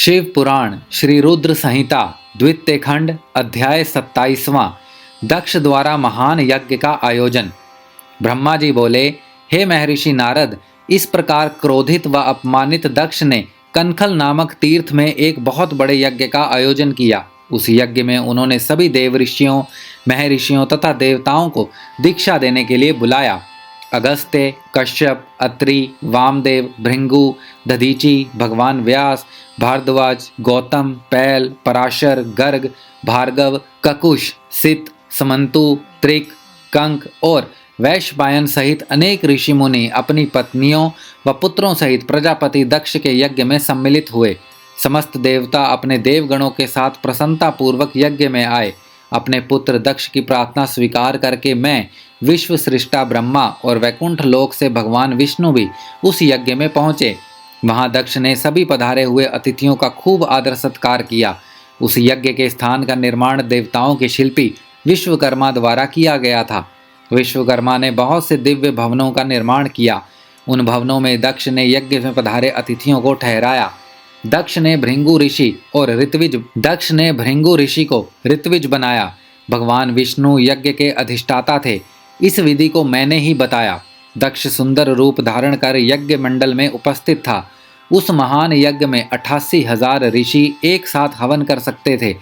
शिव पुराण श्री रुद्र संहिता द्वितीय खंड अध्याय 27वां दक्ष द्वारा महान यज्ञ का आयोजन। ब्रह्मा जी बोले, हे महर्षि नारद, इस प्रकार क्रोधित व अपमानित दक्ष ने कनखल नामक तीर्थ में एक बहुत बड़े यज्ञ का आयोजन किया। उस यज्ञ में उन्होंने सभी देव ऋषियों, महर्षियों तथा देवताओं को दीक्षा देने के लिए बुलाया। अगस्त्य, कश्यप, अत्रि, वामदेव, भृंगु, दधीचि, भगवान व्यास, भारद्वाज, गौतम, पैल, पराशर, गर्ग, भार्गव, ककुश, सित, समंतु, त्रिक, कंक और वैशपायन सहित अनेक ऋषि मुनि अपनी पत्नियों व पुत्रों सहित प्रजापति दक्ष के यज्ञ में सम्मिलित हुए। समस्त देवता अपने देवगणों के साथ प्रसन्नता पूर्वक यज्ञ में आए। अपने पुत्र दक्ष की प्रार्थना स्वीकार करके मैं, विश्व सृष्टा ब्रह्मा और वैकुंठ लोक से भगवान विष्णु भी उस यज्ञ में पहुँचे। वहाँ दक्ष ने सभी पधारे हुए अतिथियों का खूब आदर सत्कार किया। उस यज्ञ के स्थान का निर्माण देवताओं के शिल्पी विश्वकर्मा द्वारा किया गया था। विश्वकर्मा ने बहुत से दिव्य भवनों का निर्माण किया। उन भवनों में दक्ष ने यज्ञ में पधारे अतिथियों को ठहराया। दक्ष ने भृंगु ऋषि को ऋत्विज बनाया। भगवान विष्णु यज्ञ के अधिष्ठाता थे। इस विधि को मैंने ही बताया। दक्ष सुंदर रूप धारण कर यज्ञ मंडल में उपस्थित था। उस महान यज्ञ में 88,000 ऋषि एक साथ हवन कर सकते थे।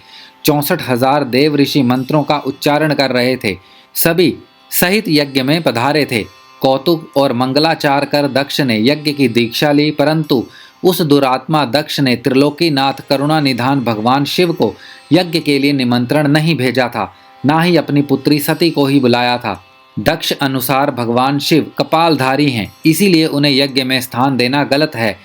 64,000 देव ऋषि मंत्रों का उच्चारण कर रहे थे। सभी सहित यज्ञ में पधारे थे। कौतुक और मंगलाचार कर दक्ष ने यज्ञ की दीक्षा ली, परंतु उस दुरात्मा दक्ष ने त्रिलोकीनाथ करुणा निधान भगवान शिव को यज्ञ के लिए निमंत्रण नहीं भेजा था, ना ही अपनी पुत्री सती को ही बुलाया था। दक्ष अनुसार भगवान शिव कपालधारी हैं, इसीलिए उन्हें यज्ञ में स्थान देना गलत है।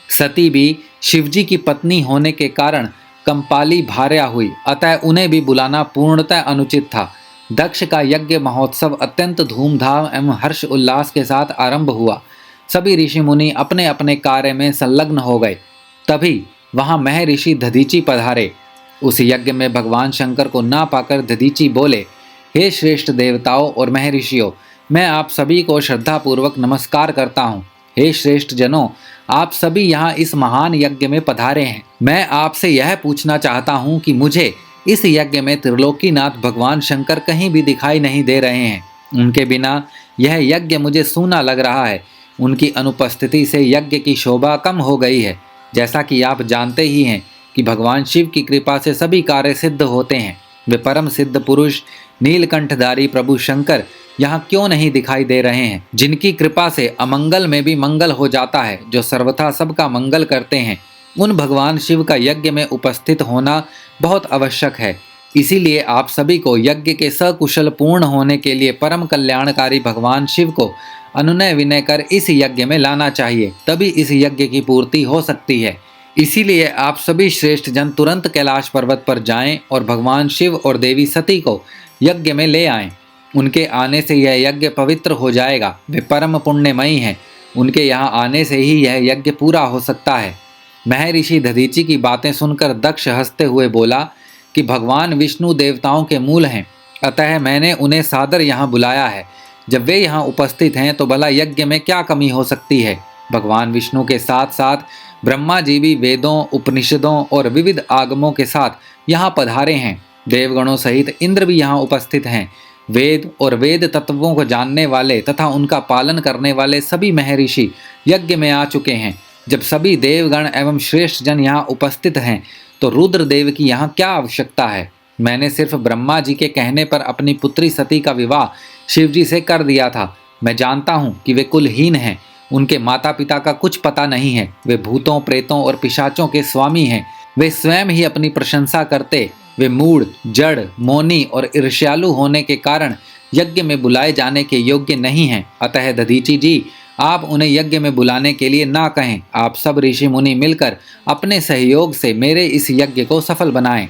सती भी शिवजी की पत्नी होने के कारण कंपाली भार्या हुई, अतः उन्हें भी बुलाना पूर्णतः अनुचित था। दक्ष का यज्ञ महोत्सव अत्यंत धूमधाम एवं हर्ष उल्लास के साथ आरंभ हुआ। सभी ऋषि मुनि अपने अपने कार्य में संलग्न हो गए। तभी वहां महर्षि दधीचि पधारे। उस यज्ञ में भगवान शंकर को ना पाकर दधीचि बोले, हे श्रेष्ठ देवताओं और महर्षियों, मैं आप सभी को श्रद्धापूर्वक नमस्कार करता हूँ। हे श्रेष्ठ जनों, आप सभी यहाँ इस महान यज्ञ में पधारे हैं। मैं आपसे यह पूछना चाहता हूँ कि मुझे इस यज्ञ में त्रिलोकीनाथ भगवान शंकर कहीं भी दिखाई नहीं दे रहे हैं। उनके बिना यह यज्ञ मुझे सूना लग रहा है। उनकी अनुपस्थिति से यज्ञ की शोभा कम हो गई है। जैसा कि आप जानते ही हैं कि भगवान शिव की कृपा से सभी कार्य सिद्ध होते हैं। वे परम सिद्ध पुरुष नीलकंठधारी प्रभु शंकर यहाँ क्यों नहीं दिखाई दे रहे हैं, जिनकी कृपा से अमंगल में भी मंगल हो जाता है, जो सर्वथा सबका मंगल करते हैं। उन भगवान शिव का यज्ञ में उपस्थित होना बहुत आवश्यक है। इसीलिए आप सभी को यज्ञ के सकुशल पूर्ण होने के लिए परम कल्याणकारी भगवान शिव को अनुनय विनय कर इस यज्ञ में लाना चाहिए, तभी इस यज्ञ की पूर्ति हो सकती है। इसीलिए आप सभी श्रेष्ठ जन तुरंत कैलाश पर्वत पर जाएं और भगवान शिव और देवी सती को यज्ञ में ले आएं। उनके आने से यह यज्ञ पवित्र हो जाएगा। वे परम पुण्यमयी हैं। उनके यहाँ आने से ही यह यज्ञ पूरा हो सकता है। महर्षि दधीचि की बातें सुनकर दक्ष हंसते हुए बोला कि भगवान विष्णु देवताओं के मूल हैं, अतः मैंने उन्हें सादर यहाँ बुलाया है। जब वे यहाँ उपस्थित हैं तो भला यज्ञ में क्या कमी हो सकती है। भगवान विष्णु के साथ साथ ब्रह्मा जी भी वेदों, उपनिषदों और विविध आगमों के साथ यहाँ पधारे हैं। देवगणों सहित इंद्र भी यहाँ उपस्थित हैं। वेद और वेद तत्वों को जानने वाले तथा उनका पालन करने वाले सभी महर्षि यज्ञ में आ चुके हैं। जब सभी देवगण एवं श्रेष्ठ जन यहाँ उपस्थित हैं तो रुद्रदेव की यहाँ क्या आवश्यकता है। मैंने सिर्फ ब्रह्मा जी के कहने पर अपनी पुत्री सती का विवाह शिवजी से कर दिया था। मैं जानता हूँ कि वे कुलहीन हैं। उनके माता पिता का कुछ पता नहीं है। वे भूतों, प्रेतों और पिशाचों के स्वामी हैं। वे स्वयं ही अपनी प्रशंसा करते। वे मूढ़, जड़, मौनी और ईर्ष्यालु होने के कारण यज्ञ में बुलाए जाने के योग्य नहीं हैं। अतः दधीचि जी, आप उन्हें यज्ञ में बुलाने के लिए ना कहें। आप सब ऋषि मुनि मिलकर अपने सहयोग से मेरे इस यज्ञ को सफल बनाएं।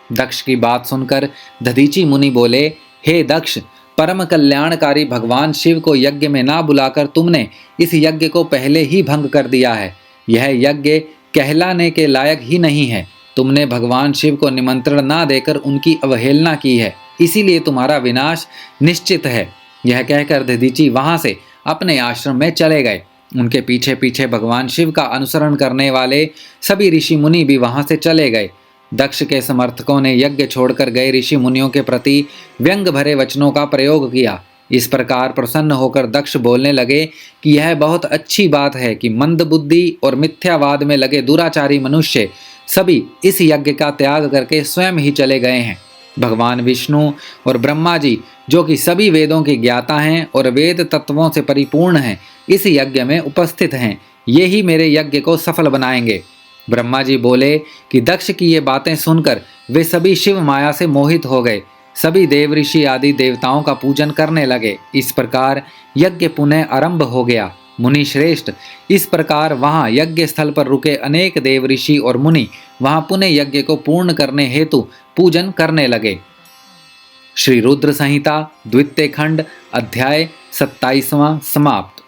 दक्ष की बात सुनकर दधीचि मुनि बोले, हे दक्ष, परम कल्याणकारी भगवान शिव को यज्ञ में ना बुलाकर तुमने इस यज्ञ को पहले ही भंग कर दिया है। यह यज्ञ कहलाने के लायक ही नहीं है। तुमने भगवान शिव को निमंत्रण ना देकर उनकी अवहेलना की है, इसीलिए तुम्हारा विनाश निश्चित है। यह कहकर दधीचि वहां से अपने आश्रम में चले गए। उनके पीछे पीछे भगवान शिव का अनुसरण करने वाले सभी ऋषि मुनि भी वहां से चले गए। दक्ष के समर्थकों ने यज्ञ छोड़कर गए ऋषि मुनियों के प्रति व्यंग भरे वचनों का प्रयोग किया। इस प्रकार प्रसन्न होकर दक्ष बोलने लगे कि यह बहुत अच्छी बात है कि मंदबुद्धि और मिथ्यावाद में लगे दुराचारी मनुष्य सभी इस यज्ञ का त्याग करके स्वयं ही चले गए हैं। भगवान विष्णु और ब्रह्मा जी, जो कि सभी वेदों के ज्ञाता हैं और वेद तत्वों से परिपूर्ण हैं, इस यज्ञ में उपस्थित हैं। ये ही मेरे यज्ञ को सफल बनाएंगे। ब्रह्मा जी बोले कि दक्ष की ये बातें सुनकर वे सभी शिव माया से मोहित हो गए। सभी देव ऋषि आदि देवताओं का पूजन करने लगे। इस प्रकार यज्ञ पुनः आरंभ हो गया। मुनि श्रेष्ठ, इस प्रकार वहां यज्ञ स्थल पर रुके अनेक देव ऋषि और मुनि वहां पुनः यज्ञ को पूर्ण करने हेतु पूजन करने लगे। श्री रुद्र संहिता द्वितीय खंड अध्याय 27वां समाप्त।